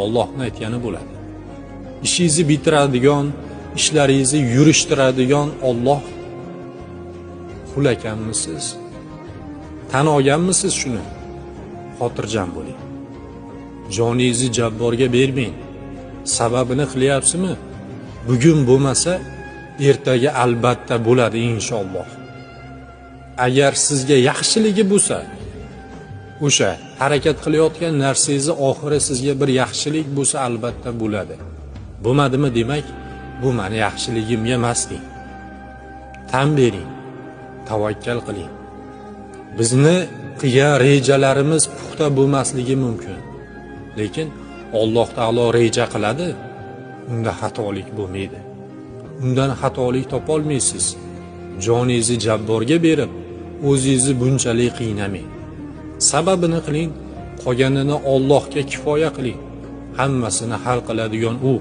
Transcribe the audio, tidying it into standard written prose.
Allohning aytgani bo'ladi. Ishingizni bitiradigan, ishlaringizni yurishtiradigan Alloh. Qul ekanmisiz? Tan olganmisiz shuni? Xotirjam bo'ling. Joningizni jabborga bermang. Sababini qilyapsizmi? Bugun bo'lmasa, ertaga albatta bo'ladi inshaalloh. Agar sizga yaxshiligi bo'lsa, o'sha harakat qilayotgan narsangizni oxiri sizga bir yaxshilik bo'lsa albatta bo'ladi. Bo'lmadimi demak, bu meni yaxshiligimga emas deng. Tan bering, tavakkal qiling. Bizni qilgan rejalarimiz puxta bo'lmasligi mumkin. Lekin Alloh taolo reja qiladi, unda xatolik bo'lmaydi. Undan xatolik topa olmaysiz. Joningizni jabborga berib, o'zingizni bunchalik qiynamang. Sababini qiling, qolganini Allohga kifoya qiling. Hammasini hal qiladigan u.